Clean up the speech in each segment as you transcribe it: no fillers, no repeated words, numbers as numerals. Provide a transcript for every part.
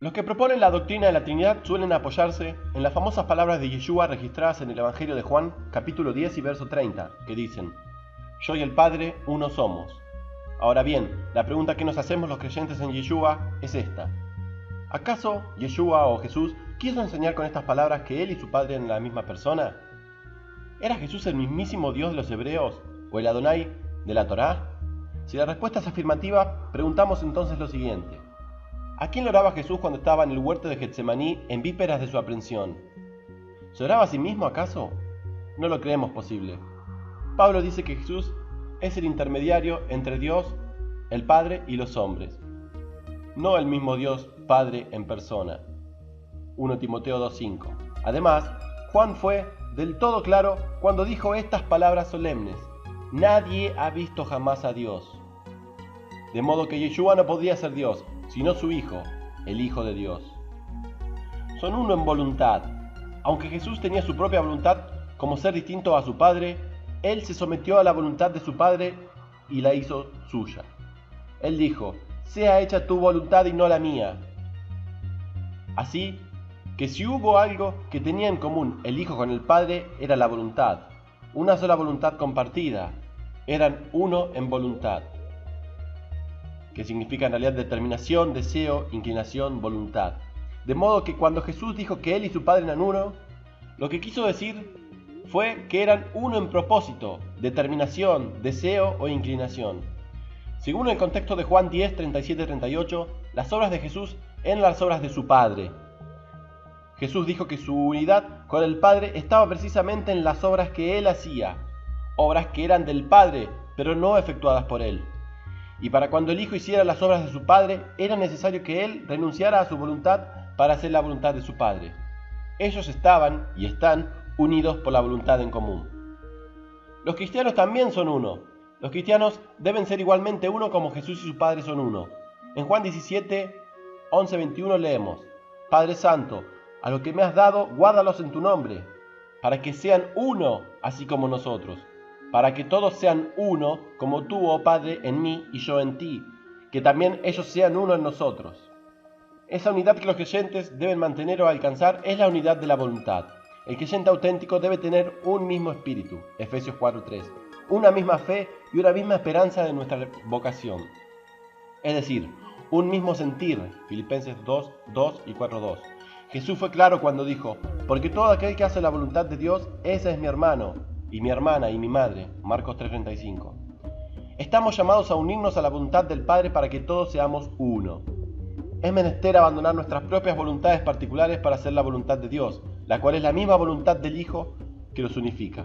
Los que proponen la doctrina de la Trinidad suelen apoyarse en las famosas palabras de Yeshua registradas en el Evangelio de Juan, capítulo 10 y verso 30, que dicen: Yo y el Padre uno somos. Ahora bien, la pregunta que nos hacemos los creyentes en Yeshua es esta: ¿acaso Yeshua o Jesús quiso enseñar con estas palabras que Él y su Padre eran la misma persona? ¿Era Jesús el mismísimo Dios de los hebreos o el Adonai de la Torá? Si la respuesta es afirmativa, preguntamos entonces lo siguiente: ¿a quién le oraba Jesús cuando estaba en el huerto de Getsemaní en vísperas de su aprehensión? ¿Se oraba a sí mismo acaso? No lo creemos posible. Pablo dice que Jesús es el intermediario entre Dios, el Padre y los hombres, no el mismo Dios Padre en persona. 1 Timoteo 2:5. Además, Juan fue del todo claro cuando dijo estas palabras solemnes: Nadie ha visto jamás a Dios. De modo que Yeshua no podía ser Dios, sino su Hijo, el Hijo de Dios. Son uno en voluntad. Aunque Jesús tenía su propia voluntad como ser distinto a su Padre, Él se sometió a la voluntad de su Padre y la hizo suya. Él dijo: sea hecha tu voluntad y no la mía. Así que si hubo algo que tenía en común el Hijo con el Padre, era la voluntad. Una sola voluntad compartida. Eran uno en voluntad, que significa en realidad determinación, deseo, inclinación, voluntad. De modo que cuando Jesús dijo que Él y su Padre eran uno, lo que quiso decir fue que eran uno en propósito, determinación, deseo o inclinación. Según el contexto de Juan 10, 37 y 38, las obras de Jesús eran las obras de su Padre. Jesús dijo que su unidad con el Padre estaba precisamente en las obras que Él hacía, obras que eran del Padre, pero no efectuadas por Él. Y para cuando el Hijo hiciera las obras de su Padre, era necesario que Él renunciara a su voluntad para hacer la voluntad de su Padre. Ellos estaban y están unidos por la voluntad en común. Los cristianos también son uno. Los cristianos deben ser igualmente uno como Jesús y su Padre son uno. En Juan 17, 11, 21 leemos: Padre Santo, a lo que me has dado, guárdalos en tu nombre, para que sean uno, así como nosotros. Para que todos sean uno, como tú, oh Padre, en mí y yo en ti, que también ellos sean uno en nosotros. Esa unidad que los creyentes deben mantener o alcanzar es la unidad de la voluntad. El creyente auténtico debe tener un mismo espíritu, Efesios 4:3, una misma fe y una misma esperanza de nuestra vocación. Es decir, un mismo sentir, Filipenses 2:2 y 4:2. Jesús fue claro cuando dijo: porque todo aquel que hace la voluntad de Dios, ese es mi hermano, y mi hermana y mi madre, Marcos 3:35. Estamos llamados a unirnos a la voluntad del Padre para que todos seamos uno. Es menester abandonar nuestras propias voluntades particulares para hacer la voluntad de Dios, la cual es la misma voluntad del Hijo que los unifica.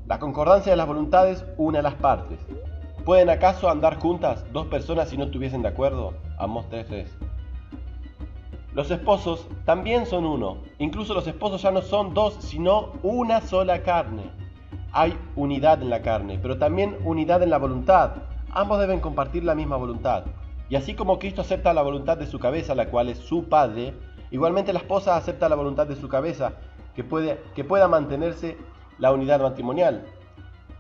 La concordancia de las voluntades une a las partes. ¿Pueden acaso andar juntas dos personas si no estuviesen de acuerdo? Amós 3:3. Los esposos también son uno. Incluso los esposos ya no son dos, sino una sola carne. Hay unidad en la carne, pero también unidad en la voluntad. Ambos deben compartir la misma voluntad. Y así como Cristo acepta la voluntad de su cabeza, la cual es su Padre, igualmente la esposa acepta la voluntad de su cabeza, que pueda mantenerse la unidad matrimonial.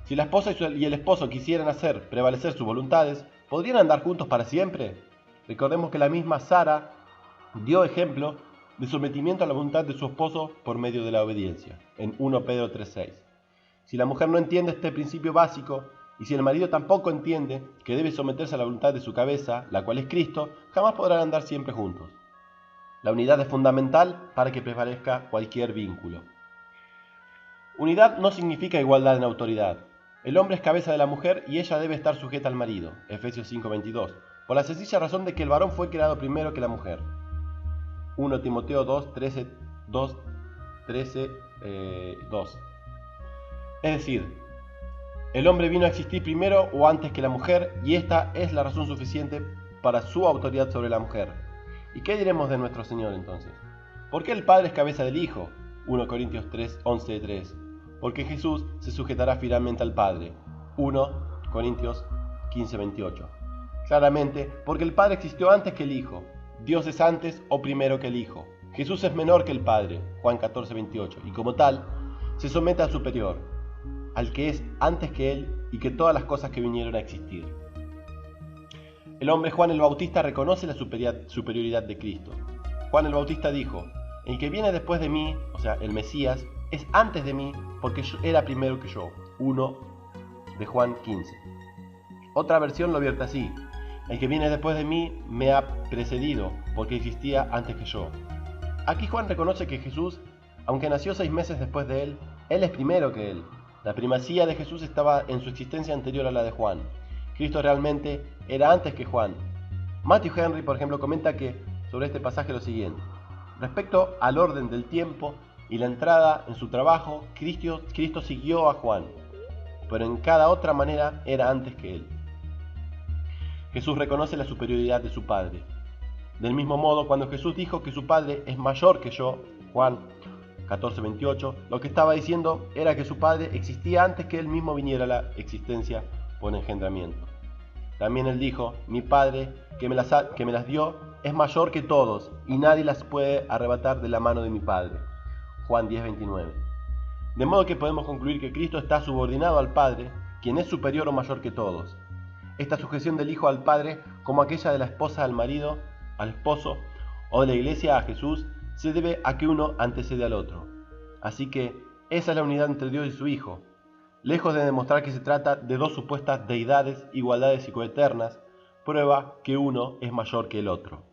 Si la esposa y el esposo quisieran hacer prevalecer sus voluntades, ¿podrían andar juntos para siempre? Recordemos que la misma Sara dio ejemplo de sometimiento a la voluntad de su esposo por medio de la obediencia, en 1 Pedro 3:6. Si la mujer no entiende este principio básico, y si el marido tampoco entiende que debe someterse a la voluntad de su cabeza, la cual es Cristo, jamás podrán andar siempre juntos. La unidad es fundamental para que prevalezca cualquier vínculo. Unidad no significa igualdad en autoridad. El hombre es cabeza de la mujer y ella debe estar sujeta al marido, Efesios 5:22, por la sencilla razón de que el varón fue creado primero que la mujer. 1 Timoteo 2:13, 2. Es decir, el hombre vino a existir primero o antes que la mujer, y esta es la razón suficiente para su autoridad sobre la mujer. ¿Y qué diremos de nuestro Señor entonces? ¿Por qué el Padre es cabeza del Hijo? 1 Corintios 3:11-3. Porque Jesús se sujetará finalmente al Padre. 1 Corintios 15:28. Claramente, porque el Padre existió antes que el Hijo. Dios es antes o primero que el Hijo. Jesús es menor que el Padre, Juan 14:28, y como tal, se somete al superior, al que es antes que Él y que todas las cosas que vinieron a existir. El hombre Juan el Bautista reconoce la superioridad de Cristo. Juan el Bautista dijo: el que viene después de mí, o sea, el Mesías, es antes de mí porque era primero que yo. 1 de Juan 15. Otra versión lo vierte así: el que viene después de mí me ha precedido porque existía antes que yo. Aquí Juan reconoce que Jesús, aunque nació 6 meses después de él es primero que él. La primacía de Jesús estaba en su existencia anterior a la de Juan. Cristo realmente era antes que Juan. Matthew Henry, por ejemplo, comenta sobre este pasaje lo siguiente: respecto al orden del tiempo y la entrada en su trabajo, Cristo siguió a Juan, pero en cada otra manera era antes que él. Jesús reconoce la superioridad de su Padre. Del mismo modo, cuando Jesús dijo que su Padre es mayor que yo, Juan 14:28, lo que estaba diciendo era que su Padre existía antes que él mismo viniera a la existencia por engendramiento. También él dijo: mi Padre, que me las dio, es mayor que todos, y nadie las puede arrebatar de la mano de mi Padre. Juan 10:29. De modo que podemos concluir que Cristo está subordinado al Padre, quien es superior o mayor que todos. Esta sujeción del Hijo al Padre, como aquella de la esposa al marido, al esposo, o de la iglesia a Jesús, se debe a que uno antecede al otro. Así que esa es la unidad entre Dios y su Hijo. Lejos de demostrar que se trata de dos supuestas deidades, igualdades y coeternas, prueba que uno es mayor que el otro.